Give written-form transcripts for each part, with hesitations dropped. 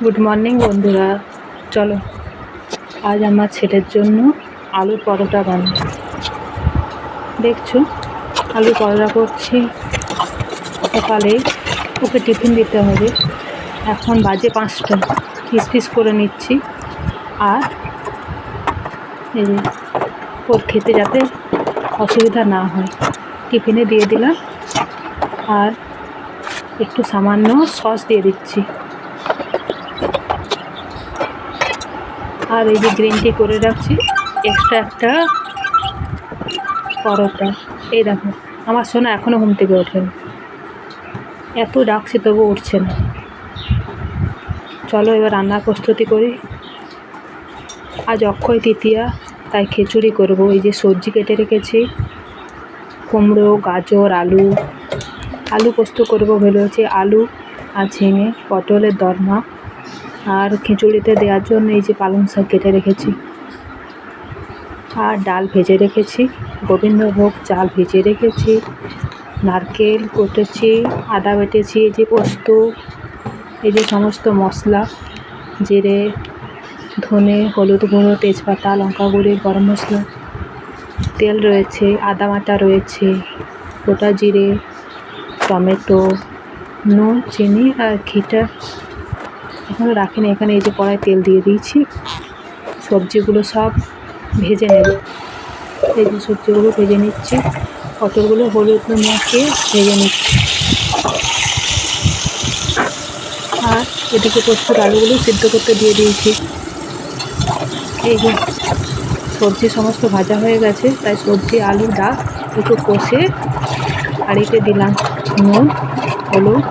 Good morning বন্ধুরা, চলো আজ আমার ছেলের জন্য আলুর পরোটা বানাই। দেখছো আলুর পরোটা করছি। সকালে ওকে টিফিন দিতে হবে। এখন বাজে 5টা। পিস পিস করে নিচ্ছি আর এই যে ওর খেতে যাতে অসুবিধা না হয় টিফিনে দিয়ে দিলাম। আর একটু সামান্য সস দিয়ে দিচ্ছি। আর এই যে গ্রিন টি করে রাখছি এক্সট্রা একটা পরোটা। এই দেখো আমার সোনা এখনও ঘুম থেকে ওঠেনি, এত ডাকছি তবু উঠছে না। চলো এবার রান্নার প্রস্তুতি করি। আজ অক্ষয় তৃতীয়া, তাই খিচুড়ি করব। এই যে সবজি কেটে রেখেছি, কুমড়ো, গাজর, আলু পোস্ত করবো ভেবেছি। আলু আর ঝিঙে, পটলের দরমা। আর খিচুড়িতে দেওয়ার জন্য এই যে পালং শাক কেটে রেখেছি আর ডাল ভেজে রেখেছি। গোবিন্দভোগ চাল ভেজে রেখেছি, নারকেল কুটেছি, আদা বেটেছি, এই যে পোস্ত, এই যে সমস্ত মশলা, জিরে, ধনে, হলুদ গুঁড়ো, তেজপাতা, লঙ্কা গুঁড়ি, গরম মশলা, তেল রয়েছে, আদা বাটা রয়েছে, গোটা জিরে, টমেটো, নুন, চিনি আর ঘিটা এখনও রাখিনি। এখানে এই যে কড়াই তেল দিয়ে দিয়েছি। সবজিগুলো সব ভেজে নেব। এই যে সবজিগুলো ভেজে নিচ্ছি, পটলগুলো হলুদ মাখিয়ে ভেজে নিচ্ছি। আর এদিকে পোস্তর আলুগুলো সিদ্ধ করতে দিয়ে দিয়েছি। এই যে সবজি সমস্ত ভাজা হয়ে গেছে, তাই সবজি, আলু, ডাল একটু কষে হাঁড়িতে দিলাম। নুন, হলুদ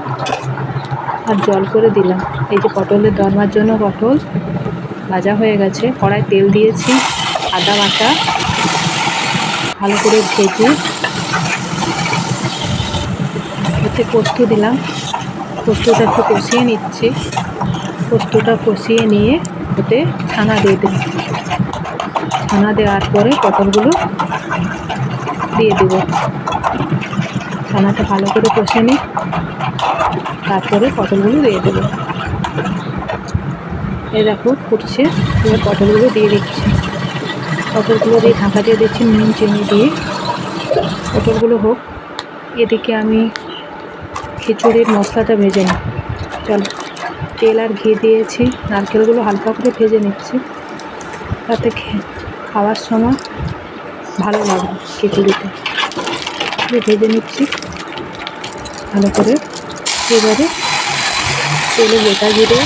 আর জল করে দিলাম। এই যে পটলের দরমার জন্য পটল ভাজা হয়ে গেছে, কড়াই তেল দিয়েছি, আদা বাটা ভালো করে ভেজে ওতে পোস্ত দিলাম। পোস্তটা একটু কষিয়ে নিচ্ছি। পোস্তটা কষিয়ে নিয়ে ওতে ছানা দিয়ে দেব। ছানা দেওয়ার পরে পটলগুলো দিয়ে দেব। ছানাটা ভালো করে কষে নিই, তারপরে পটলগুলো দিয়ে দেবো। এই দেখো ফুটছে, এবার পটলগুলো দিয়ে দিচ্ছি। পটলগুলো দিয়ে ঢাকা দিয়ে দিচ্ছি নুন চিনি দিয়ে। পটলগুলো হোক, এদিকে আমি খিচুড়ির মশলাটা ভেজে নিই। চলো, তেল আর ঘি দিয়েছি, নারকেলগুলো হালকা করে ভেজে নিচ্ছি, তাতে খাওয়ার সময় ভালো লাগবে খিচুড়িতে। ভেজে নিচ্ছি ভালো করে। এবারে তেলে গোটা জিরে,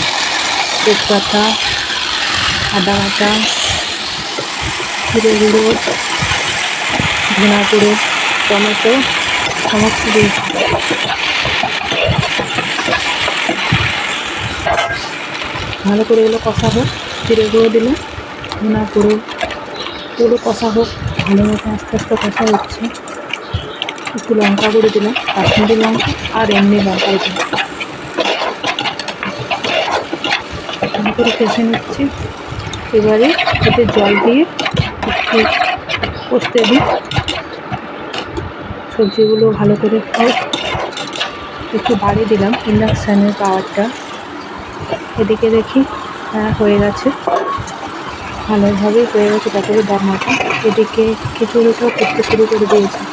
তেজপাতা, আদা বাটা, জিরে গুঁড়ো, ধনা গুঁড়ো, টমেটো সমস্ত দিয়েছি। ভালো করে এগুলো কষা হোক। জিরে গুঁড়ো দিলাম, ধনা গুঁড়ো, এগুলো কষা হোক ভালো মতো। আস্তে আস্তে কষা হচ্ছে। একটু লঙ্কা গুঁড়ো দিলাম, কাশ্মীরি লঙ্কা আর এমনি লঙ্কা দিলাম। ভালো করে কষে নিচ্ছি। এবারে এতে জল দিয়ে একটু কষতে দিই। সবজিগুলো ভালো করে হোক। একটু বাড়িয়ে দিলাম ইন্ডাকশানের পাওয়ারটা। এদিকে দেখি হ্যাঁ হয়ে গেছে, ভালোভাবেই হয়ে গেছে পটলের দরমাটা। এদিকে খিচুড়িটাও করতে শুরু করে দিয়েছে।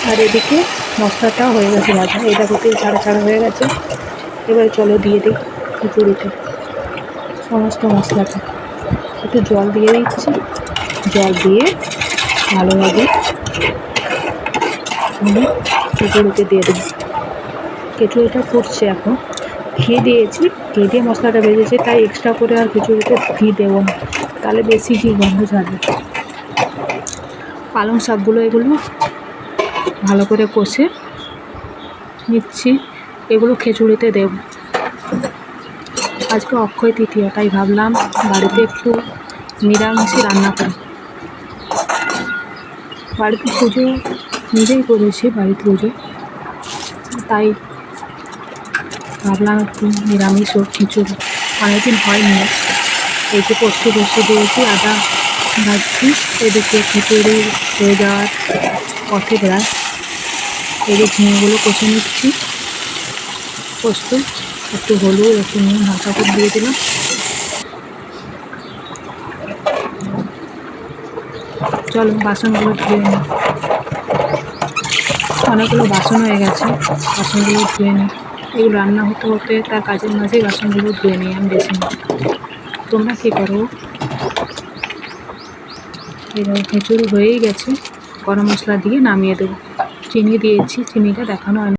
আর এদিকে মশলাটাও হয়ে গেছে ভাজা। এটা করতে ছাড়া ছাড়া হয়ে গেছে। এবারে চলো দিয়ে দিই খিচুড়িতে সমস্ত মশলাটা। একটু জল দিয়ে দিচ্ছি। জল দিয়ে ভালোভাবে খিচুড়িতে দিয়ে দেবো। খিচুড়িটা ফুটছে এখন। ঘি দিয়েছি, ঘি দিয়ে মশলাটা ভেজেছি, তাই এক্সট্রা করে আর খিচুড়িতে ঘি দেবো না, তাহলে বেশি ঘি গন্ধ ছাড়বে। পালং শাকগুলো এগুলো ভালো করে কষে নিচ্ছি। এগুলো খিচুড়িতে দেব। আজকে অক্ষয় তৃতীয়া, তাই ভাবলাম বাড়িতে একটু নিরামিষই রান্না করি। বাড়িতে পুজো নিজেই করেছি, বাড়িতে পুজো, তাই ভাবলাম একটু নিরামিষ হোক খিচুড়ি। অনেকদিন হয়নি। এই যে পোস্ত বসিয়ে দিয়েছি, আদা ভাজছি। এদিকে খিচুড়ি হয়ে যাওয়ার পথে প্রায়। এই যে ঝিঙেগুলো কষে নিচ্ছি, পোস্ত একটু হলুদ, একটু নুন হালকা করে দিয়ে দিলাম। চলো বাসনগুলো ধুয়ে নিই। অনেকগুলো বাসন হয়ে গেছে, বাসনগুলো ধুয়ে নিই। এগুলো রান্না হতে হতে তার কাজের মাঝেই বাসনগুলো ধুয়ে নিই আমি বেশি না। তোমরা কী করো? এবার খিচুড়ি হয়েই গেছে, গরম মশলা দিয়ে নামিয়ে দেবো। চিনি দিয়েছি, চিনিটা দেখানো হয়নি।